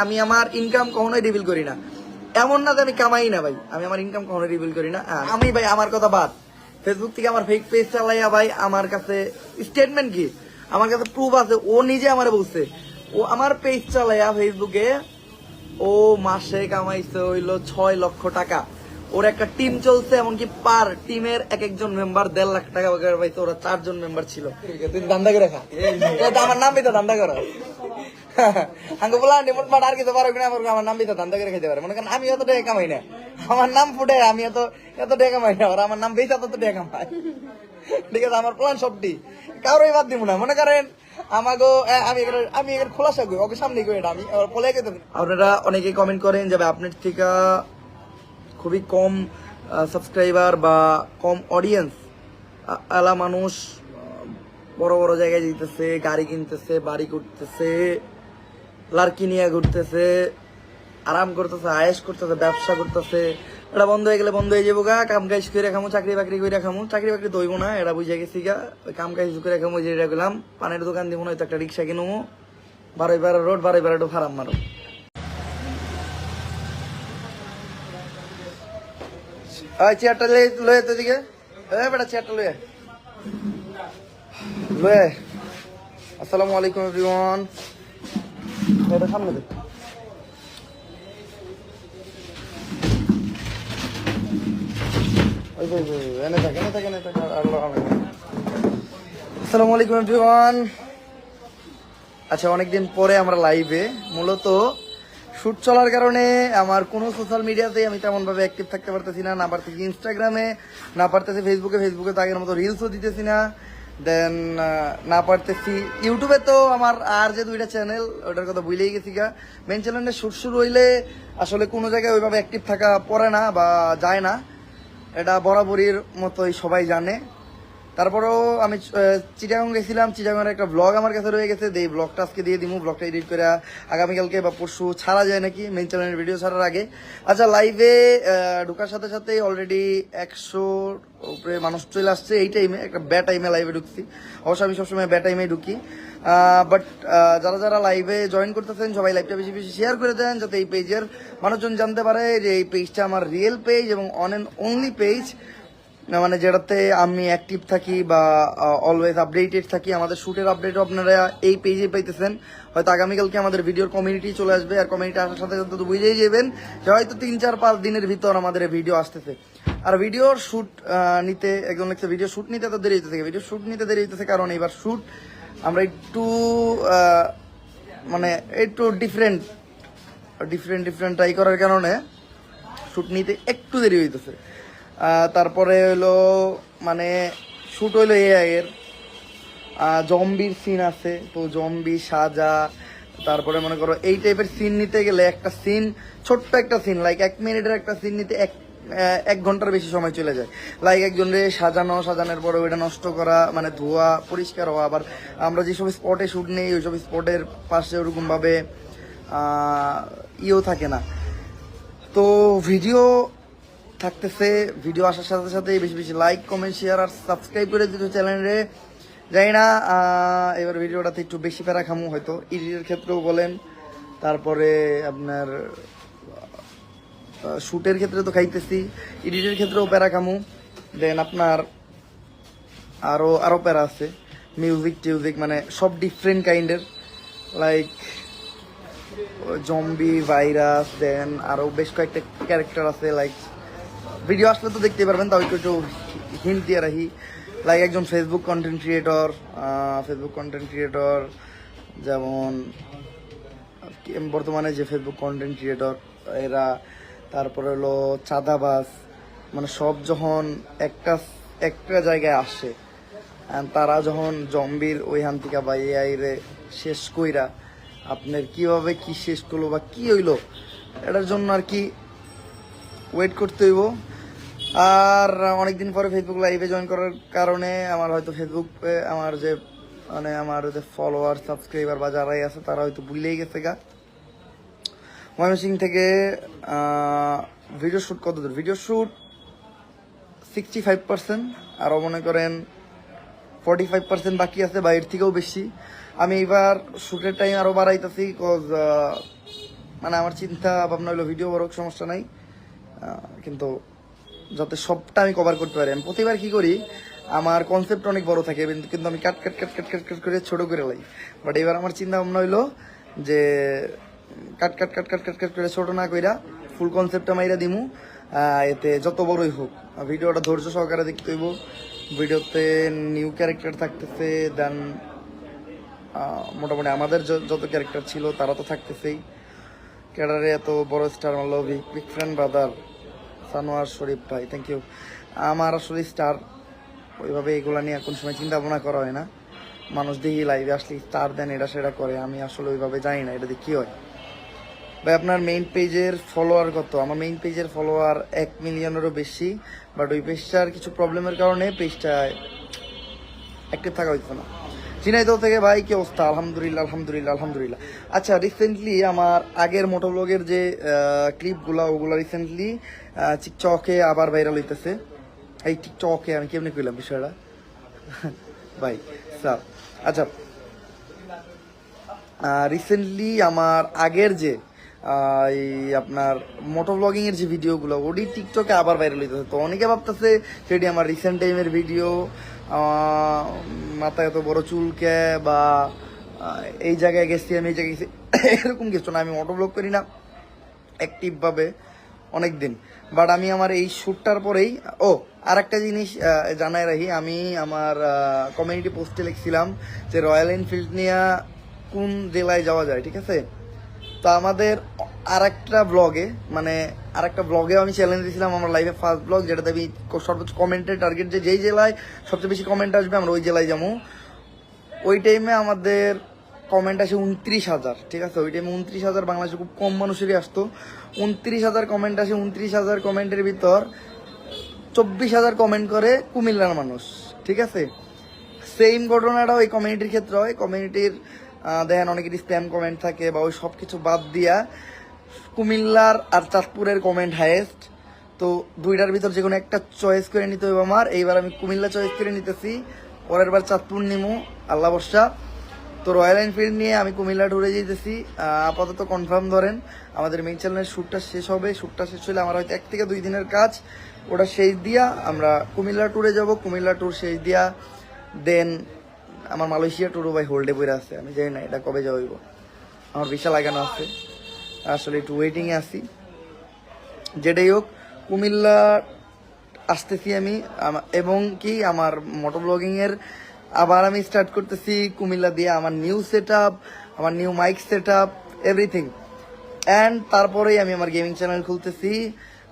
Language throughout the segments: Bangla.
আমি আমার ইনকাম কখনোই রিভিল করি না, এমন না যে আমি কামাই না ভাই, আমি আমার ইনকাম কখনোই রিভিল করি না। আমি ভাই আমার কথা বাদ, ফেসবুক থেকে আমার ফেক পেজ চালাইয়া ভাই আমার কাছে স্টেটমেন্ট কি, আমার কাছে প্রুফ আছে, ও নিজে আমারে বলছে, ও আমার পেজ চালাইয়া ফেসবুকে ও মাসে কামাইছে হইলো 6 লক্ষ টাকা। ওর একটা টিম চলছে, এমনকি পার টিমের এক একজন মেম্বার 1.5 লাখ টাকা পাইছে। ওরা 4 জন মেম্বার ছিল। তুই দান্দা করে খা, আমার নাম তো দান্দা করা আঙ্গ বলা নিমট আর কিছু পারো কিনা, আমার নাম তো দান্দা করে খেতে পারে। মনে করেন আমি এত টাকা কামাই না, আমার নাম ফুটে আমি এত টাকা কামাই না, ওরা আমার নাম বেশি এত টাকা কামাই। ঠিক আছে, আমার প্ল্যান সবটি কারোই বাদ দিব না। মনে করেন আমাগো আমি এর খোলাসা করি, ওকে সামনে করি এটা আমি বলে গেতে। আপনারা অনেকেই কমেন্ট করেন যে আপনার থেকে খুবই কম সাবস্ক্রাইবার বা কম অডিয়েন্স আলা মানুষ বড় বড় জায়গায় যেতেছে, গাড়ি কিনতেছে, বাড়ি করতেছে, লার্কি নিয়ে ঘুরতেছে, আরাম করতেছে, আয়েশ করতেছে, ব্যবসা করতেছে। এটা বন্ধ হয়ে গেলে বন্ধ হয়ে যাবো গা, কাম কাজ করে খামো, চাকরি বাকরি করে খামো। চাকরি বাকরি দইব না, এটা বুঝে গেছি গা। কাম কাজ করে খামো, যেটা গেলাম পানের দোকান দিব না, একটা রিক্সা কিনবো, 12 রোড 12 ফারাম মারো। চেয়ারটা লয়ে তো দিকে বেটা, চেয়ারটা লয়ে লয়ে। আসসালামু আলাইকুম এভরিওয়ান। এটা সামনে দে। আসসালামু আলাইকুম এভরিওয়ান। আচ্ছা, অনেকদিন পরে আমরা লাইভে। মূলত শুট চলার কারণে আমার কোনো সোশ্যাল মিডিয়াতে আমি তেমন ভাবে অ্যাক্টিভ থাকতে পারতেছি না, পারতেছি ইনস্টাগ্রামে, না পারতেছি ফেসবুকে তো আগের মতো রিলসও দিতেছি না, দেন না পারতেছি ইউটিউবে। তো আমার আর যে 2টা চ্যানেল, ওটার কথা ভুলেই গেছি গা। মেন চ্যানেলে শুট শুরু হইলে আসলে কোনো জায়গায় ওইভাবে অ্যাক্টিভ থাকা পড়ে না বা যায় না, এটা বরাবরের মতোই সবাই জানে। তারপরেও আমি চিটাগাং গেছিলাম, চিটাগাংয়ের একটা ব্লগ আমার কাছে রয়ে গেছে, এই ব্লগটা আজকে দিয়ে দিব। ব্লগটা এডিট করে আগামীকালকে বা পরশু ছাড়া যায় নাকি, মেন চ্যানেলের ভিডিও ছাড়ার আগে। আচ্ছা, লাইভে ঢুকার সাথে সাথে অলরেডি 100 উপরে মানুষ চলে আসছে। এই টাইমে একটা ব্যাড টাইমে লাইভে ঢুকছি, অবশ্য আমি সবসময় ব্যাড টাইমে ঢুকি। বাট যারা লাইভে জয়েন করতেছেন সবাই লাইভটা বেশি বেশি শেয়ার করে দেন, যাতে এই পেজের মানুষজন জানতে পারে যে এই পেজটা আমার রিয়েল পেজ এবং অন অ্যান্ড অনলি পেজ, মানে যেটাতে আমি অ্যাক্টিভ থাকি বা অলওয়েজ আপডেটেড থাকি। আমাদের শুটের আপডেটও আপনারা এই পেজে পাইতেছেন। হয়তো আগামীকালকে আমাদের ভিডিওর কমিউনিটি চলে আসবে, আর কমিউনিটি আসার সাথে সাথে তো বুঝেই যাবেন যে হয়তো 3-4-5 দিনের ভিতর আমাদের ভিডিও আসতেছে। আর ভিডিওর শুট নিতে একজন লিখছে, ভিডিও শুট নিতে তো দেরি হইতেছে। ভিডিও শুট নিতে দেরি হইতেছে কারণ এবার শুট আমরা একটু মানে একটু ডিফারেন্ট ট্রাই করার কারণে শুট নিতে একটু দেরি হইতেছে। তারপরে হইলো মানে শুট হইলো এআই এর জম্বির সিন আছে, তো জম্বি সাজা, তারপরে মনে করো এই টাইপের সিন নিতে গেলে একটা সিন, ছোট্ট একটা সিন লাইক 1 মিনিটের একটা সিন নিতে 1 ঘন্টার বেশি সময় চলে যায়। লাইক একজনের সাজানোর পরে ওইটা নষ্ট করা, মানে ধোয়া পরিষ্কার হওয়া। আবার আমরা যেসব স্পটে শুট নেই ওইসব স্পটের পাশে ওরকম ভাবে ইয়েও থাকে না। তো ভিডিও থাকতেছে, ভিডিও আসার সাথে সাথে বেশি বেশি লাইক, কমেন্ট, শেয়ার আর সাবস্ক্রাইব করে দিতে চ্যানেলে। জানি না এবার ভিডিওটাতে একটু বেশি প্যারা খামু হয়তো, এডিটের ক্ষেত্রেও বলেন, তারপরে আপনার শ্যুটের ক্ষেত্রে তো খাইতেছি, এডিটের ক্ষেত্রেও প্যারা খামু। দেন আপনার আরো প্যারা আছে, মিউজিক মানে সব ডিফারেন্ট কাইন্ডের, লাইক জম্বি, ভাইরাস, দেন আরো বেশ কয়েকটা ক্যারেক্টার আছে। লাইক ভিডিও আসলে তো দেখতে পারবেন, তাও একটু হিন্ট দিয়ে রাখি। লাইক একজন ফেসবুক কন্টেন্ট ক্রিয়েটর যেমন বর্তমানে যে ফেসবুক কন্টেন্ট ক্রিয়েটর এরা, তারপরে হলো চাঁদাবাজ, মানে সব যখন একটা জায়গায় আসে, তারা যখন জম্বির ওই হান্তিকা বা এআই রে শেষ কইরা আপনার কিভাবে কি শেষ করলো বা কি হইলো, এটার জন্য আর কি ওয়েট করতে হইব। আর অনেকদিন পরে ফেসবুক লাইভে জয়েন করার কারণে আমার হয়তো ফেসবুকে আমার যে ফলোয়ার, সাবস্ক্রাইবার বা যারাই আছে তারা হয়তো ভুলেই গেছে গা। ময়মনসিংহ থেকে ভিডিও শ্যুট কত দূর? ভিডিও শ্যুট 65%, আরও মনে করেন 45% বাকি আছে বা এর থেকেও বেশি। আমি এবার শ্যুটের টাইম আরও বাড়াইতেছি, বিকজ মানে আমার চিন্তা ভাবনা হলো ভিডিও বড় সমস্যা নাই, কিন্তু যাতে সবটা আমি কভার করতে পারি। আমি প্রতিবার কি করি, আমার কনসেপ্ট অনেক বড় থাকে কিন্তু আমি কাট কাট কাট কাট কাট কাট করে ছোট করে লাই। বাট এবার আমার চিন্তা ভাবনা হইলো যে কাট কাট কাট কাট কাট কাট করে ছোট না কইরা ফুল কনসেপ্টটা মাইরা দিমু, এতে যত বড়ই হোক ভিডিওটা ধৈর্য সহকারে দেখতে হইব। ভিডিওতে নিউ ক্যারেক্টার থাকতেছে, দেন মোটামুটি আমাদের যত ক্যারেক্টার ছিল তারা তো থাকতেছেই। ক্যাডারে এত বড় স্টার মারলো, বিগ ফ্রেন্ড ব্রাদার সানোয়ার শরীফ ভাই, থ্যাংক ইউ। আমার আসলে স্টার ওইভাবে এগুলা নিয়ে কোন সময় চিন্তা ভাবনা করা হয় না। মানুষ দেখি লাইভে আসলে স্টার দেন এটা সেটা করে, আমি আসলে ওইভাবে জানি না এটা দিয়ে কী হয়। ভাই আপনার মেইন পেজের ফলোয়ার কত? আমার মেইন পেজের ফলোয়ার 1 মিলিয়নেরও বেশি, বাট ওই পেজটার কিছু প্রবলেমের কারণে পেজটায় অ্যাক্টিভ থাকা হইতো না। ঝিনাইদহ থেকে ভাই কি অবস্থা? আলহামদুলিল্লাহ আলহামদুলিল্লাহ আলহামদুলিল্লাহ। আচ্ছা, রিসেন্টলি আমার আগের মোটোব্লগের যে ক্লিপগুলো ওগুলো রিসেন্টলি টিকটকে আবার ভাইরাল হইতেছে। এই টিকটকে আমি কেমনি কইলাম বিষয়টা ভাই স্যার। আচ্ছা, রিসেন্টলি আমার আগের যে এই আপনার মোটো ব্লগিং এর যে ভিডিওগুলো ওটি টিকটকে আবার ভাইরাল হইতেছে। তো অনেকে ভাবতেছে সেটি আমার রিসেন্ট টাইমের ভিডিও, মাথায় এত বড় চুলকে বা এই জায়গায় গেছি আমি এই জায়গায় গেছি এরকম কিছু না। আমি মোটো ব্লগ করি না অ্যাক্টিভভাবে অনেক দিন, বাট আমি আমার এই শ্যুটটার পরেই আর একটা জিনিস জানাই রাখি, আমি আমার কমিউনিটি পোস্টে লিখছিলাম যে রয়্যাল এনফিল্ড নিয়ে কোন জেলায় যাওয়া যায়, ঠিক আছে? তো আমাদের আর একটা ব্লগে আমি চ্যালেঞ্জ দিয়েছিলাম, আমার লাইফে ফার্স্ট ব্লগ যেটাতে আমি সর্বোচ্চ কমেন্টের টার্গেট যেই জেলায় সবচেয়ে বেশি কমেন্ট আসবে আমরা ওই জেলায় যাবো। ওই টাইমে আমাদের কমেন্ট আসে 29,000, ঠিক আছে? ওই টাইমে 29,000, বাংলাদেশে খুব কম মানুষেরই আসতো। 29,000 কমেন্ট আসে, 29,000 কমেন্টের ভিতর 24,000 কমেন্ট করে কুমিল্লার মানুষ, ঠিক আছে? সেম ঘটনাটা ওই কমিউনিটির ক্ষেত্রে হয়। কমিউনিটির দেখেন অনেকেরই স্প্যাম কমেন্ট থাকে বা ওই সব কিছু বাদ দিয়া কুমিল্লার আর চাঁদপুরের কমেন্ট হাইয়েস্ট। তো দুইটার ভিতর যে কোনো একটা চয়েস করে নিতে হবে আমার। এইবার আমি কুমিল্লা চয়েস করে নিতেছি, পরের বার চাঁদপুর নিমু, আল্লাহ বর্ষা। তো রয়্যাল এনফিল্ড নিয়ে আমি কুমিল্লা ট্যুরে যেতেছি, আপাতত কনফার্ম ধরেন আমাদের মেইন চ্যানেলের শ্যুটটা শেষ হবে। শ্যুটটা শেষ হলে আমার হয়তো 1 থেকে 2 দিনের কাজ, ওটা শেষ দিয়া আমরা কুমিল্লা ট্যুরে যাব। কুমিল্লা ট্যুর শেষ দিয়া দেন আমার মালয়েশিয়া ট্যুরও ভাই হোল্ডে বইরা আছে, আমি জানি না এটা কবে যাইব। আমার ভিসা লাগানো আছে, আসলে একটু ওয়েটিংয়ে আছি। যেটাই হোক, কুমিল্লা আসতেছি আমি, এবং কি আমার মোটো ব্লগিংয়ের আবার আমি স্টার্ট করতেছি কুমিল্লা দিয়ে। আমার নিউ সেট আপ, আমার new mic set up, everything. And তারপরেই আমি আমার গেমিং চ্যানেল খুলতেছি।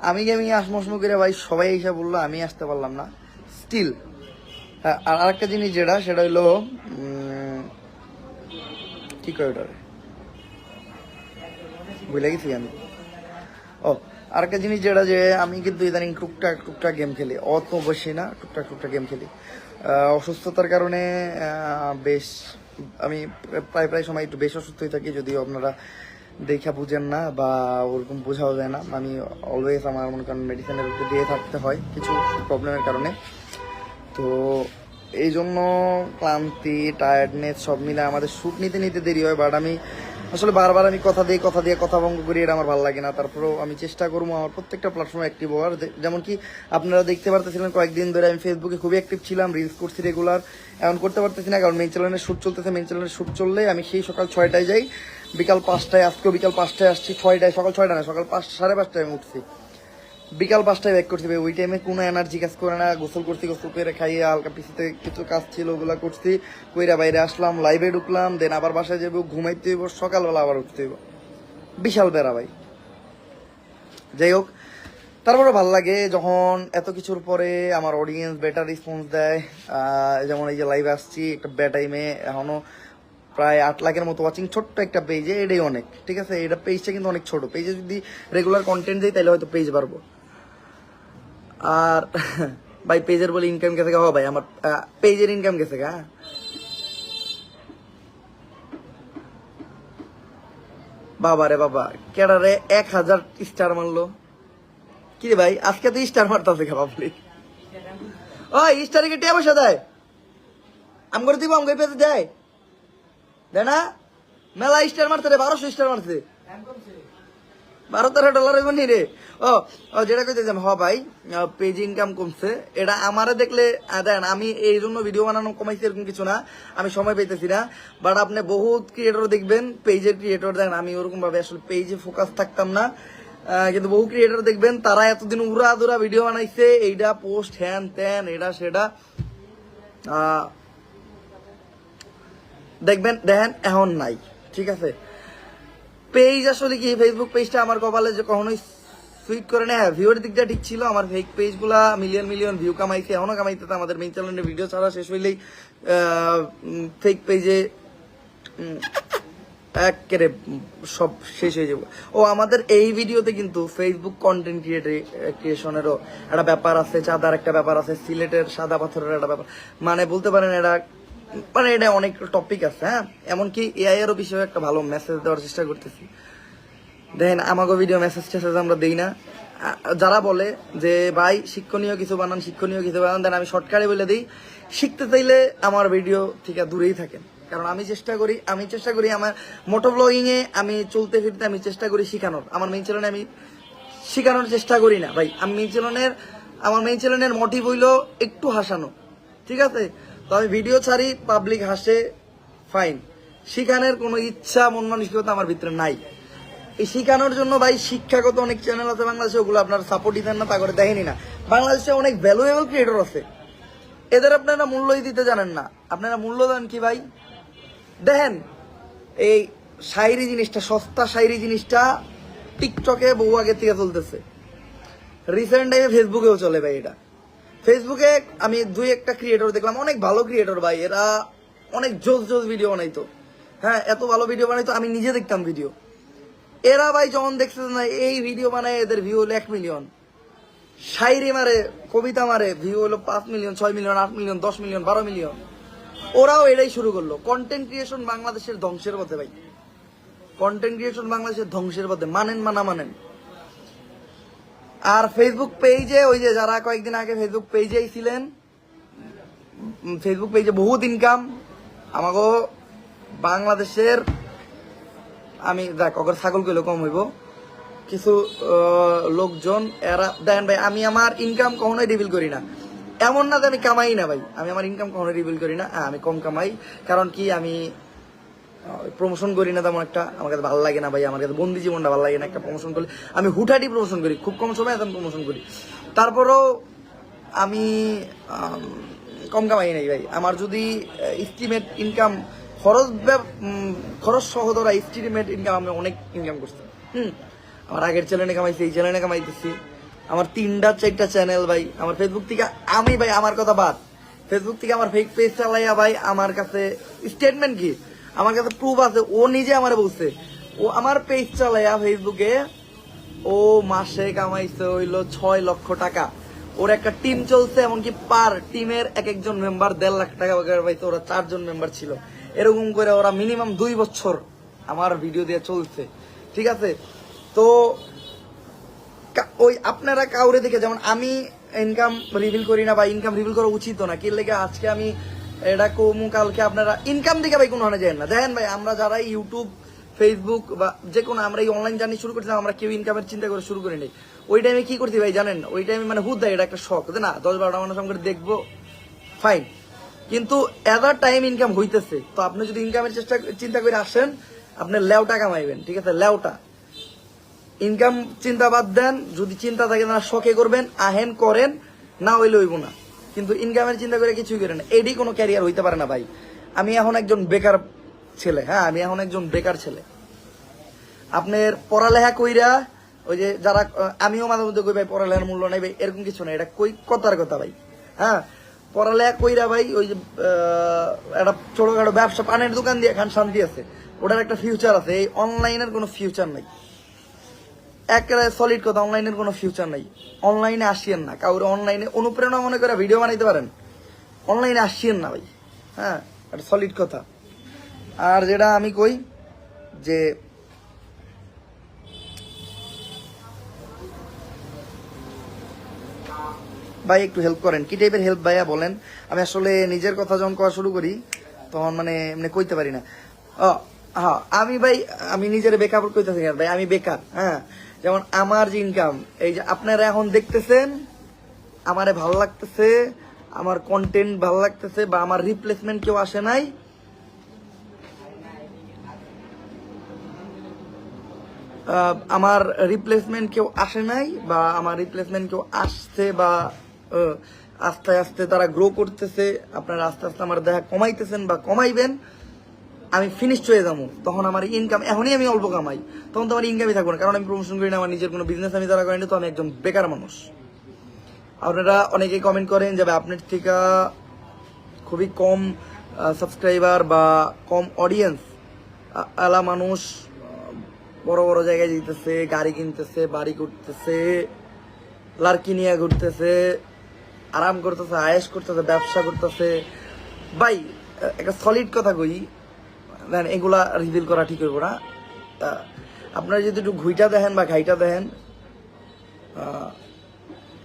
আমি গেমিংয়ে আসমসমো করে ভাই সবাই এসে বললো, আমি আসতে পারলাম না স্টিল। আর আরেকটা জিনিস সেটা হইলো কি করে ওটা ভুলে গেছি আমি। আরেকটা জিনিস যে আমি কিন্তু ইদানিং টুকটাক গেম খেলি, অত বেশি না, টুকটাক গেম খেলি। অসুস্থতার কারণে বেশ আমি প্রায় সময় একটু বেশ অসুস্থই থাকি, যদিও আপনারা দেখা বুঝেন না বা ওরকম বোঝাও যায় না। আমি অলওয়েজ আমার মনে করেন মেডিসিনের উপর দিয়ে থাকতে হয় কিছু প্রবলেমের কারণে। তো এই জন্য ক্লান্তি, টায়ার্ডনেস সব মিলে আমাদের শ্যুট নিতে দেরি হয়। বাট আমি আসলে বারবার আমি কথা ভঙ্গ করি, এটা আমার ভালো লাগে না। তারপরেও আমি চেষ্টা করবো আমার প্রত্যেকটা প্ল্যাটফর্মে অ্যাক্টিভ হওয়ার। যেমন কি আপনারা দেখতে পারতেছিলেন কয়েকদিন ধরে আমি ফেসবুকে খুবই অ্যাক্টিভ ছিলাম, রিলস করছি রেগুলার। এখন করতে পারতেছি না, কারণ মেইন চ্যানেলের শ্যুট চলতেছে। মেইন চ্যানেলের শ্যুট চললে আমি সেই সকাল 6টায় যাই, বিকাল 5টায়, আজকেও বিকাল 5টায় আসছি। 6টায়, সকাল 6টা না, সকাল 5, 5:30 আমি উঠছি, বিকাল 5টায় ব্যাক করছি। ওই টাইমে কোনো এনার্জি কাজ করে না। গোসল করে খাইয়ে হালকা পিছিতে কিছু কাজ ছিল ওগুলা করছি, কইরা বাইরে আসলাম, লাইভে ঢুকলাম, দেন আবার বাসায় যাবো, ঘুমাইতে হইব, সকালবেলা আবার উঠতে হইব। বিশাল বেড়া ভাই। যাই হোক, তারপরে ভালো লাগে যখন এত কিছুর পরে আমার অডিয়েন্স বেটার রেসপন্স দেয়। যেমন এই যে লাইভে আসছি একটা বে টাইমে, এখনো প্রায় 8 লাখের মতো ওয়াচিং, ছোট্ট একটা পেজে, এটাই অনেক, ঠিক আছে? এটা পেজটা কিন্তু অনেক ছোট। পেজে যদি রেগুলার কন্টেন্ট দিই তাহলে হয়তো পেজ বাড়বো। আর ভাই পেজের বলে ইনকাম গেছে গা? ভাই আমার পেজের ইনকাম গেছে গা। বাবা রে বাবা, কেডারে 1000 স্টার মারলো কি রে ভাই? আজকে তো স্টার মারতেছে গা পাবলিক। ওই স্টারে কি টিয়া পয়সা দেয়? আম করে দিব, আম করে পেতে দেয় না? মেলা স্টার মারতে রে, 1200 স্টার মারছে। $12-13 হইব নি রে? ও ও যেটা কইতেছিলাম, ভাই পেজ ইনকাম কমছে, এটা আমারে দেখলে দেন আমি এই জন্য ভিডিও বানানো কমাইছি এরকম কিছু না, আমি সময় পাইতেছি না। বাট আপনি বহুত ক্রিয়েটর দেখবেন, পেজের ক্রিয়েটর দেখেন, আমি ওরকম ভাবে আসলে পেজে ফোকাস থাকতাম না, কিন্তু বহু ক্রিয়েটর দেখবেন তারা এতদিন উড়া দুরা ভিডিও বানাইছে, এইটা পোস্ট হ্যান ত্যান এটা সেটা, দেখবেন দেখেন এখন নাই। ঠিক আছে, পেজ আসলে কি, ফেসবুক পেজটা আমার কপালে যে কখনোই সুইট করে না। ভিউর দিকটা ঠিক ছিল, আমার ফেক পেজ গুলা মিলিয়ন মিলিয়ন ভিউ কামাইছে, এখনো কামাইতে। আমাদের মেইন চ্যানেলের ভিডিও ছাড়া শেষ হইলেই ফেক পেজে একেবারে সব শেষ হয়ে যাবে। ও আমাদের এই ভিডিওতে কিন্তু ফেসবুক কন্টেন্ট ক্রিয়েশনেরও একটা ব্যাপার আছে, চাঁদার একটা ব্যাপার আছে, সিলেটের সাদা পাথরের একটা ব্যাপার, মানে বলতে পারেন এটা, মানে এটা অনেক টপিক আছে। হ্যাঁ, এমনকি এআই এরও বিষয়ে একটা ভালো মেসেজ দেওয়ার চেষ্টা করতেছি। দেখেন আমাকে ভিডিও মেসেজ টেসেজ আমরা দেই না। যারা বলে যে ভাই শিক্ষণীয় কিছু বানান, শিক্ষণীয় কিছু বানান, দেন আমি শর্টকাটে বলে দিই, শিখতে চাইলে আমার ভিডিও থেকে দূরেই থাকেন। কারণ আমি চেষ্টা করি আমার মোটো ব্লগিং এ আমি চলতে ফিরতে আমি চেষ্টা করি শিখানোর। আমার মেইন চ্যানেলে আমি শিখানোর চেষ্টা করি না ভাই। আমি আমার মেইন চ্যানেলের মোটিভ হইলো একটু হাসানো। ঠিক আছে, তো আমি ভিডিও ছাড়ি, পাবলিক হাসে, ফাইন। শিখানোর কোনো ইচ্ছা মন মানসিকতা আমার ভিতরে নাই। এই শিখানোর জন্য ভাই শিক্ষাগত অনেক চ্যানেল আছে বাংলাদেশে, ওগুলো আপনারা সাপোর্টই দেন না, তা করে দেখেনি না। বাংলাদেশে অনেক ভ্যালুয়েবল ক্রিয়েটর আছে, এদের আপনারা মূল্যই দিতে জানেন না। আপনারা মূল্য দেন কি ভাই? দেখেন এই শায়রি জিনিসটা, সস্তা শায়রি জিনিসটা টিকটকে বহু আগে থেকে চলতেছে, রিসেন্ট টাইমে ফেসবুকেও চলে ভাই। এটা ফেসবুকে আমি 2-1টা ক্রিয়েটর দেখলাম, অনেক ভালো ক্রিয়েটর ভাই, এরা অনেক জোস ভিডিও বানাইতো। হ্যাঁ, এত ভালো ভিডিও বানাইতো, আমি নিজে দেখতাম ভিডিও। এরা ভাই যখন দেখছে না এই ভিডিও বানায়, এদের ভিউ হলো 1 মিলিয়ন, শায়রি মারে, কবিতা মারে, ভিউ হলো 5 million, 6 million, 8 million, 10 million, 12 million. ওরাও এটাই শুরু করলো। কন্টেন্ট ক্রিয়েশন বাংলাদেশের ধ্বংসের পথে ভাই, কন্টেন্ট ক্রিয়েশন বাংলাদেশের ধ্বংসের পথে, মানেন না মানেন। আর ফেসবুক পেজে ওই যে যারা কয়েকদিন আগে ফেসবুক পেজেই ছিলেন, ফেসবুক পেজে বহুত ইনকাম আমাকে বাংলাদেশের, আমি দেখ অগর ছাগল কইলে কম হইব, কিছু লোকজন এরা দেন ভাই। আমি আমার ইনকাম কখনোই রিভিল করি না, এমন না যে আমি কামাই না ভাই, আমি আমার ইনকাম কখনোই রিভিল করি না। আমি কম কামাই, কারণ কি আমি প্রমোশন করি না তেমন একটা, আমার কাছে ভালো লাগে না ভাই, আমার কাছে বন্দি জীবনটা ভালো লাগে না। একটা প্রমোশন করলে আমি হুটহাটি প্রমোশন করি, খুব কম সময় এখন প্রমোশন করি, তারপরও আমি কম কামাই নাই ভাই। আমার যদি এস্টিমেট ইনকাম খরচ সহ ধরা এস্টিমেট ইনকাম আমি অনেক ইনকাম করছি। আমার আগের চ্যানেলে কামাইছি, এই চ্যানেলে কামাইতেছি। আমার 3-4টা চ্যানেল ভাই। আমার ফেসবুক থেকে আমি ভাই, আমার কথা বাদ, ফেসবুক থেকে আমার ফেক পেজ চালাইয়া ভাই, আমার কাছে স্টেটমেন্ট কি, আমার কাছে প্রুফ আছে। ও নিজে আমার বলছে, ও আমার পেজ চালাইয়া ফেসবুকে ও মাসে কামাইছে হইলো 6 লক্ষ টাকা। ওর একটা টিম চলছে, এমনকি পার টিমের একজন মেম্বার 1.5 লাখ টাকা পাইছে। ওরা 4 জন মেম্বার ছিল, এরকম করে ওরা মিনিমাম 2 বছর আমার ভিডিও দিয়ে চলছে। ঠিক আছে, তো ওই আপনারা কাউরে দেখে, যেমন আমি ইনকাম রিভিল করি না বা ইনকাম রিভিল করা উচিত না, কি লেগে আজকে আমি এটা কমু, কালকে আপনারা ইনকাম দিকে ভাই কোনো হানে যায় না। দেখেন ভাই, আমরা যারা ইউটিউব, ফেসবুক বা যে কোনো আমরা এই অনলাইন জার্নি শুরু করছিলাম, আমরা কেউ ইনকামের চিন্তা করে শুরু করি নাই। ওই টাইমে কি করছি ভাই জানেন? ওই টাইমে মানে হুদ দেয়, এটা একটা শখ, না 10-12টা মানুষ আমাকে দেখবো, ফাইন, কিন্তু এদার টাইম ইনকাম হইতেছে। তো আপনি যদি ইনকামের চিন্তা করে আসেন, আপনি লেউটা কামাইবেন। ঠিক আছে, লেউটা ইনকাম চিন্তা বাদ দেন, যদি চিন্তা থাকে না শখে করবেন, আহেন করেন, না হইলে হইব না, কিন্তু ইনকামের চিন্তা করে কিছুই করেন, এডি কোনো ক্যারিয়ার হইতে পারে না ভাই। আমি এখন একজন বেকার ছেলে, হ্যাঁ আমি এখন একজন বেকার ছেলে। আপনার পড়ালেখা কইরা ওই যে যারা, আমিও মাঝে মধ্যে কই ভাই পড়ালেখার মূল্য নাই ভাই, এরকম কিছু নাই, এটা কই কথার কথা ভাই। হ্যাঁ, পড়ালেখা কইরা ভাই ওই যে একটা ছোটখাটো ব্যবসা, পানের দোকান দিয়ে খান, শান্তি আছে, ওটার একটা ফিউচার আছে। এই অনলাইনের কোনো ফিউচার নাই, একেবারে সলিড কথা, অনলাইনের কোনো ফিউচার নাই। অনলাইনে আসিয়েন না, কাউরে অনলাইনে অনুপ্রেরণা মনে করে ভিডিও বানাইতে পারেন, অনলাইনে আসিয়েন না ভাই। হ্যাঁ, এটা সলিড কথা। আর যেটা আমি কই যে ভাই একটু হেল্প করেন, কি টাইপের হেল্প ভাইয়া বলেন? আমি আসলে নিজের কথা যখন করা শুরু করি তখন মানে এমনি কইতে পারি না। হ্যাঁ আমি ভাই আমি নিজের বেকার কইতেছি না ভাই, আমি বেকার। হ্যাঁ যেমন আমার যে ইনকাম, এই যে আপনারা এখন দেখতেছেন, আমারে ভালো লাগতেছে, আমার কন্টেন্ট ভালো লাগতেছে, বা আমার রিপ্লেসমেন্ট কেউ আসে নাই, আমার রিপ্লেসমেন্ট কেউ আসে নাই, বা আমার রিপ্লেসমেন্ট কেউ আসছে, বা আস্তে আস্তে তারা গ্রো করতেছে, আপনারা আস্তে আস্তে আমার দেখা কমাইতেছেন বা কমাইবেন, আমি ফিনিশড হয়ে যাবো, তখন আমার ইনকাম, এখনই আমি অল্প কামাই, তখন তো আমার ইনকামই থাকবো না, কারণ আমি প্রমোশন করি না, আমার নিজের কোনো বিজনেস আমি তারা করিনি, তো আমি একজন বেকার মানুষ। আপনারা অনেকেই কমেন্ট করেন যে আপনার থেকে খুবই কম সাবস্ক্রাইবার বা কম অডিয়েন্স আলা মানুষ বড় বড় জায়গায় যেতেছে, গাড়ি কিনতেছে, বাড়ি করতেছে, লাড়কি নিয়ে ঘুরতেছে, আরাম করতেছে, আয়েশ করতেছে, ব্যবসা করতেছে। ভাই একটা সলিড কথা কই, দেন এগুলা রিভিল করা ঠিক হইব না। আপনারা যদি একটু ঘুইটা দেখেন বা ঘাইটা দেখেন,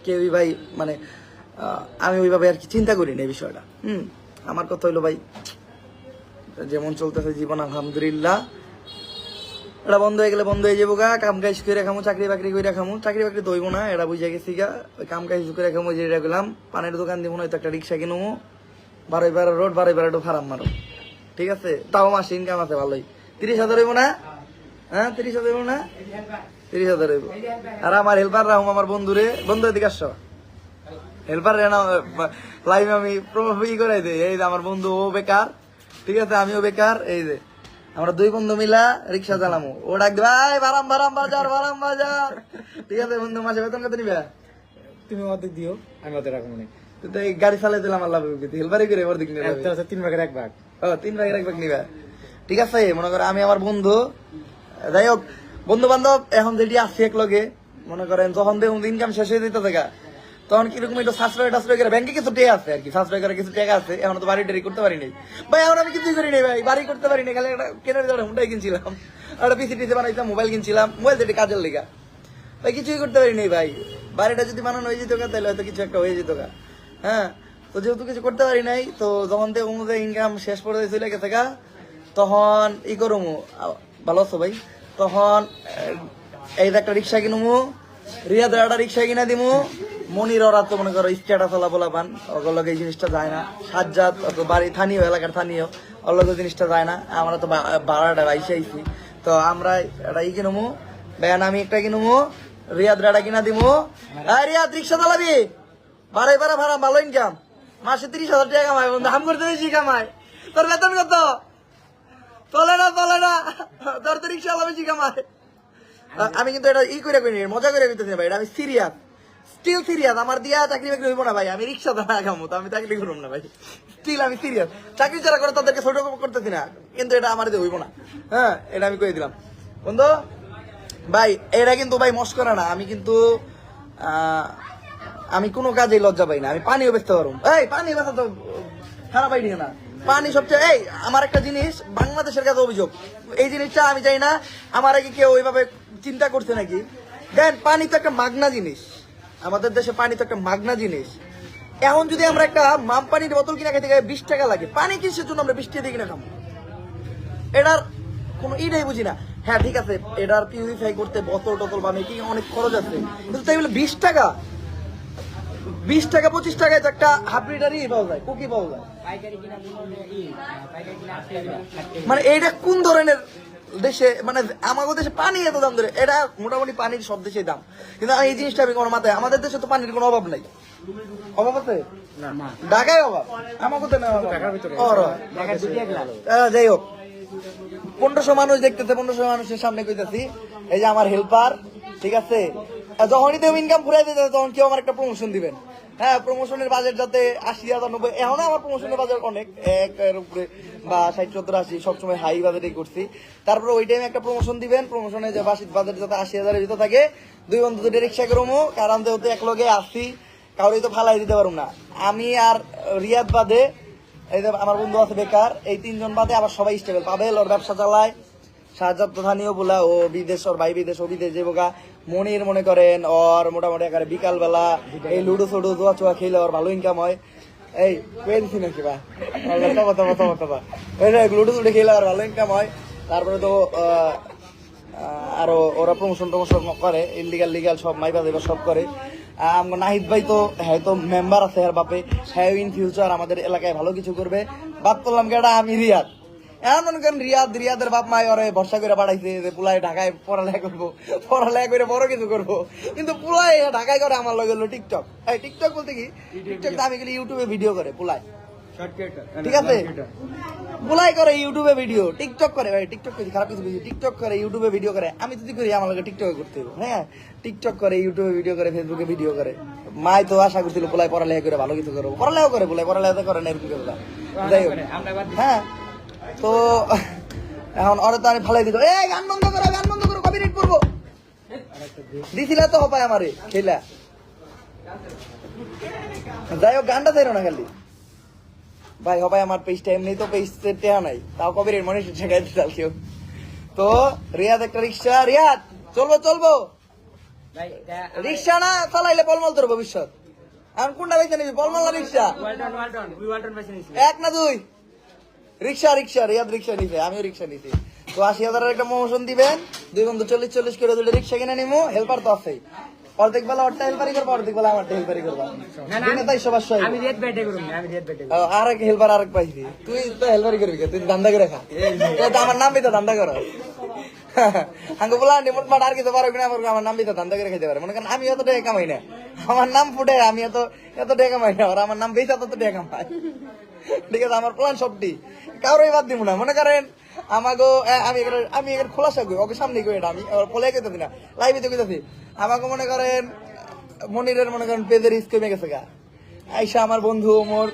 কেউই ভাই মানে আমি ওইভাবে আর কি চিন্তা করি না এই বিষয়টা। আমার কথা হইলো ভাই, যেমন চলতেছে জীবন আলহামদুলিল্লাহ, এটা বন্ধ হয়ে গেলে বন্ধ হয়ে যাবো গা, কাম কাজ করে খামো, চাকরি বাকরি করে খামো, চাকরি বাকরি দইবো না, এটা বুঝে গেছি গা, কাম কাজ করে খামো, যেটা গেলাম পানের দোকান দিব না, হয়তো একটা রিক্সা কিনবো, 12 রোড 12 একটু ফারাম মারো, ঠিক আছে, তাও মাসে ইনকাম আছে ভালোই, 30,000 হইব না? হ্যাঁ 30,000 হইব না? 30,000 হইব। আর আমার হেল্পার রাহুম, আমার বন্ধুরে, বন্ধু এদিকে আসছো, হেল্পার রে না লাইভ আমি ই করাই দিই, এই যে আমার বন্ধু ও বেকার, ঠিক আছে আমিও বেকার, এই যে আমরা দুই বন্ধু মিলা রিক্সা চালামো, ও ডাক দিবে ভাই বারাম বারাম বাজার, বারাম বাজার, ঠিক আছে বন্ধু, মাসে বেতন কত নিবে? তুমি অর্ধেক দিও, আমি অর্ধেক রাখবো না। তো এই গাড়ি চালাই দিলাম আল্লাহ, হেল্পারই করে ওর দিক নিয়ে 3 ভাগের 1 ভাগ। 3 ভাগের 1 ভাগ নিবে, ঠিক আছে। মনে করো আমি আমার বন্ধু, যাই হোক বন্ধু বান্ধব এখন যেটি আসছে এক লগে, মনে করেন যখন দেখুন ইনকাম শেষ হয়ে যেতে থাকে, তখন কিরকম একটু সাশ্রয় টাশ্রয় করে ব্যাংকে কিছু টাকা আছে আর কি, সাশ্রয় করে কিছু টাকা আছে, এখন তো বাড়ি টাড়ি করতে পারি নাই ভাই, এখন আমি কিছুই করি নাই ভাই, বাড়ি করতে পারি নাই, খালি একটা কেনার জন্য হুন্ডাই কিনছিলাম, একটা পিসি টিসি বানাইতাম, মোবাইল কিনছিলাম, মোবাইল যেটি কাজের লেগা, ভাই কিছুই করতে পারি নাই ভাই, বাড়িটা যদি বানানো হয়ে যেত তাহলে হয়তো কিছু একটা হয়ে যেত গা। হ্যাঁ তো যেহেতু কিছু করতে পারি নাই, তো যখন থেকে ইনকাম শেষ পর্যায়ে চলে গেছে গা, তখন ই করবো, ভালো আছো ভাই, তখন এই যে একটা রিক্সা কিনবো, রিয়াদের একটা রিক্সা কিনা দিমু, মনির ওরা তো মনে করো স্ট্যাটাস ওলা বলা পান, ওগুলোকে এই জিনিসটা যায় না, সাজ্জাদ বাড়ি স্থানীয় এলাকার স্থানীয় ওগুলো জিনিসটা যায় না, আমরা তো ভাড়াটা বাইসে আইছি, তো আমরা একটা ই কিনবো, ব্যান আমি একটা কিনবো, রিয়াদ একটা কিনা দিমু, রিয়াদ রিক্সা চালাবি, বাড়াই ভাড়া ভাড়া ভালো ইনকাম, মাসে 30,000 টাকা কামাই, হাম করতে বেশি কামাই, তোর বেতন কত? চলে না তোর তো রিক্সা চালাবে বেশি কামাই। আমি কিন্তু এটা ই করে করি, মজা করে কইতেছি ভাই, এটা আমি সিরিয়াস, স্টিল সিরিয়াস, আমার দিয়া চাকরি বাকরি হইব না ভাই, আমি রিক্সা দাঁড়া খামো, তো আমি চাকরি করবো না ভাই, স্টিল আমি সিরিয়াস, চাকরি যারা করে তাদেরকে ছোট করতেছি না, কিন্তু এটা আমার দিয়ে হইব না। হ্যাঁ এটা আমি কয়ে দিলাম বন্ধু ভাই, এটা কিন্তু ভাই মস্করা না, আমি কিন্তু আমি কোনো কাজে লজ্জা পাই না, আমি পানিও বেচতে পারবো, এই পানি বেচা তো খারাপ আইডিয়া না, পানি সবচেয়ে, এই আমার একটা জিনিস বাংলাদেশের কাছে অভিযোগ, এই জিনিসটা আমি চাই না আমার আগে কেউ ওইভাবে চিন্তা করছে নাকি, দেন পানি তো একটা মাগনা জিনিস, আমাদের দেশে পানি তো একটা মাগনা জিনিস, এখন যদি আমরা একটা মাম পানির বোতল কিনা খেতে গেলে 20 টাকা লাগে, পানি কিসের জন্য আমরা 20 টাকা দিয়ে কিনা খাবো, এটার কোনো ইটাই বুঝি না। হ্যাঁ ঠিক আছে, এটার পিউরিফাই করতে বোতল টোতল বা মেকিং অনেক খরচ আছে, কিন্তু তাই বলে 20 টাকা 25 টাকায় তো একটা হাফ লিটারই পাওয়া যায়, কুকি পাওয়া যায়, মানে এইটা কোন ধরনের দেশে, মানে আমাদের দেশে পানি এত দাম ধরে, এটা মোটামুটি পানির সব দেশে দাম, কিন্তু এই জিনিসটা আমি কোনো মাথায়, আমাদের দেশে তো পানির কোনো অভাব নাই, অভাব আছে ঢাকায় অভাব, আমাকে তো না যাই হোক, 1500 মানুষ দেখতেছে, 1500 মানুষের সামনে কইতেছি, এই যে আমার হেল্পার, ঠিক আছে, যখনই তো ইনকাম ফুরাই দিতে তখন কেউ আমার একটা প্রমোশন দিবেন, হ্যাঁ প্রমোশনের বাজেট যাতে 80,000 90, এখন আমার প্রমোশনের বাজেট অনেক 1 উপরে বা 60 70 80 সবসময় হাই বাজেটই করছি, তারপরে ওই টাইমে একটা প্রমোশন দিবেন, প্রমোশনে যে বাজেট যাতে 80,000 এর ভিতর থাকে, দুই বন্ধু দুটো রিক্সা করবো, কারণ যেহেতু এক লগে আসছি, কাউরেই তো ফালাই দিতে পারবো না, আমি আর রিয়াদ বাদে এই যে আমার বন্ধু আছে বেকার, এই 3 জন বাদে আবার সবাই স্টেবল, পাবেল ওর ব্যবসা চালায়, সাজ্জাদ প্রধানীয় বলা ও বিদেশ, ওর ভাই বিদেশ, ও বিদেশ যাবো গা, মনির মনে করেন ওর মোটামুটি একারে বিকাল বেলা এই লুডো ফুডো জোয়া চোয়া খেলে ওর ভালো ইনকাম হয়, এই পেয়েছি নাকি বা লুডো ফুডো খেলে ওর ভালো ইনকাম হয়, তারপরে তো আরো ওরা প্রমোশন টমোশন করে, ইলিগাল লিগাল সব মাইবা দেবা সব করে। আমার নাহিদ ভাই তো হ্যাঁ তো মেম্বার আছে আর বাপে, হ্যাঁ ইন ফিউচার আমাদের এলাকায় ভালো কিছু করবে। বাদ করলাম কেটা আমি রিয়াদ, এমন মনে করেন রিয়াদের বাপ মায় ওরে ভরসা করে পাঠাইছে যে পুলাই ঢাকায় পড়ালেখা করবো, পড়ালেখা করে বড় কিছু করবো, কিন্তু পুলাই ঢাকায় করে আমার লগে হলো টিকটক। এই টিকটক বলতে কি, টিকটক তো আমি গেলে ইউটিউবে ভিডিও করে পুলাই, ঠিক আছে পুলাই করে ইউটিউবে ভিডিও, টিকটক করে, ভাই টিকটক করে খারাপ কিছু বুঝি, টিকটক করে ইউটিউবে ভিডিও করে। আমি যদি করি আমার লগে টিকটকে করতে হবে, হ্যাঁ টিকটক করে ইউটিউবে ভিডিও করে ফেসবুকে ভিডিও করে। মাই তো আশা করছিল পুলাই পড়ালেখা করে ভালো কিছু করবো, পড়ালেখা করে পুলাই পড়ালেখা করে না এরকম কথা। যাই হোক, হ্যাঁ তো এখন ওরা তো আমি ফালাই দিত, এই গান বন্ধ করো, গান বন্ধ করো, কপিরাইট পড়বো দিছিলা তো হপায় আমারে খেলা। যাই হোক, গানটা চাইরো না খালি ভাই, হবাই আমার পেজটা এমনি তো পেজ টেহা নাই, তাও কপিরাইট মনে ঠেকাই দিতাল কেউ। তো রিয়াদ একটা রিক্সা, রিয়াদ চলবো রিক্সা না চালাইলে পলমল তোর ভবিষ্যৎ। এখন কোনটা বেছে নিবি, পলমল না রিক্সা? এক না দুই? রিক্সা রিয়াদ রিক্সা নিছে, আমিও রিক্সা নিছি। তো 80,000 একটা প্রমোশন দিবেন, দুই বন্ধু 40 করে দুটো রিক্সা কিনে নিবো। হেল্পার তো আছেই, অর্ধেক বেলা ওরটা হেল্পারি করবো, অর্ধেক বেলা আমারটা হেল্পারি করবো। তাই সবার আর এক হেল্পার আরেক পাইছি, তুই তো হেল্পারি করবি, তুই ধান্দা করে খা, তো আমার নাম বিতা ধান্দা করো। আঙ্গ বলা নিমট মাঠ আর কিছু পারো কিনা, আমার নাম বিতা ধান্দা করে খেতে পারে। মনে করেন আমি অত টাকা কামাই না, আমার নাম ফুটে, আমি এত টাকা কামাই না, আর আমার নাম বেচা তত টাকা কামাই, ঠিক আছে? আমার প্ল্যান সবটি কারোই বাদ দিব না। মনে করেন আমাকে আমি এখানে খোলাসা করি, ওকে সামনে করি, এটা আমি ফলে কেতেছি না, লাইভে তো কেতেছি। আমাকে মনে করেন মনিরের মনে করেন পেজের রিস্ক কমে গেছে গা, আইসা আমার বন্ধু মোর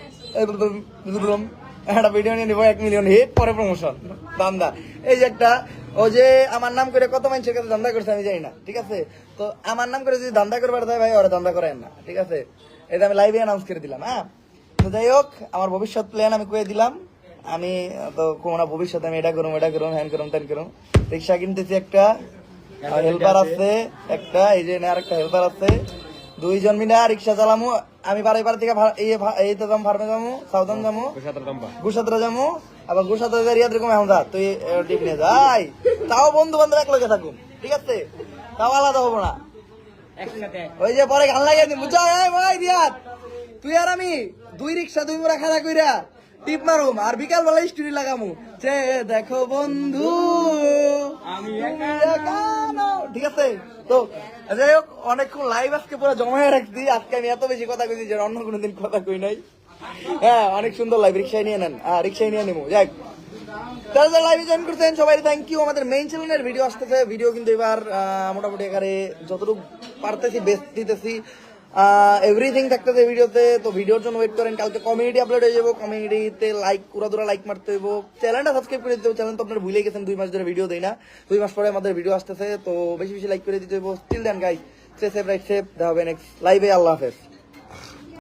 একটা ভিডিও নিয়ে নিবো, 1 মিলিয়ন হিট, পরে প্রমোশন দান্দা। এই যে একটা ও যে আমার নাম করে কত মানুষের কাছে দান্দা করছে আমি জানি না, ঠিক আছে? তো আমার নাম করে যদি দান্দা করবার দেয় ভাই, ওরা দান্দা করেন না, ঠিক আছে? এটা আমি লাইভে অ্যানাউন্স করে দিলাম। হ্যাঁ, তো যাই হোক, আমার ভবিষ্যৎ প্ল্যান আমি কয়ে দিলাম। আমি তো কোনো ভবিষ্যতে আমি এটা করুম হ্যান করুম ত্যান করুম। রিক্সা কিনতেছি একটা, হেল্পার আছে একটা, এই যে আরেকটা হেল্পার আছে, 2 জন মিলে রিক্সা চালামু। আমি বাড়ি থেকে এইতে যাবো, ফার্মে যাবো, সাউদান যাবো, গুসাতরা যাবো, আবার গুসাতরা রিয়াদ এরকম এখন যা তুই টিপ নিয়ে যাই, তাও বন্ধু বান্ধব এক লগে থাকুন, ঠিক আছে? তাও আলাদা হবো না, ওই যে পরে গান লাগিয়ে দিন, বুঝছো? ভাই রিয়াদ, তুই আর আমি 2 রিক্সা 2 মোড়া খাড়া কইরা টিপ মারুম, আর বিকাল বেলা স্টোরি লাগামু যে দেখো বন্ধু আমি ঠিক আছে? তো যাই হোক, অনেকক্ষণ লাইভ আজকে পুরো জমা হয়ে রাখছি। আজকে আমি এত বেশি কথা কইছি যে অন্য কোনোদিন কথা কই নাই। হ্যাঁ, অনেক সুন্দর লাইভ, রিক্সায় নিয়ে নেন, রিক্সায় নিয়ে নেবো। যাই যারা লাইভে জয়েন করছেন সবাই থ্যাংক ইউ। আমাদের মেইন চ্যানেলের ভিডিও আসতেছে, ভিডিও কিন্তু এবার মোটামুটি এখানে যতটুকু পারতেছি বেস্ট দিতেছি, এভরিথিং থাকতেছে ভিডিওতে। তো ভিডিওর জন্য ওয়েট করেন, কালকে কমিউনিটি আপলোড হয়ে যাবো, কমিউনিটিতে লাইক পুরো লাইক মারতে হইব, চ্যানেলটা সাবস্ক্রাইব করে দিতে হবে। চ্যানেল তো আপনারা ভুলে গেছেন, 2 মাস ধরে ভিডিও দেই না, 2 মাস পরে আমাদের ভিডিও আসতেছে, তো বেশি লাইক করে দিতে হইব। Still then guys, stay safe, right safe, দেখা হবে নেক্সট লাইভে। আল্লাহ হাফেজ।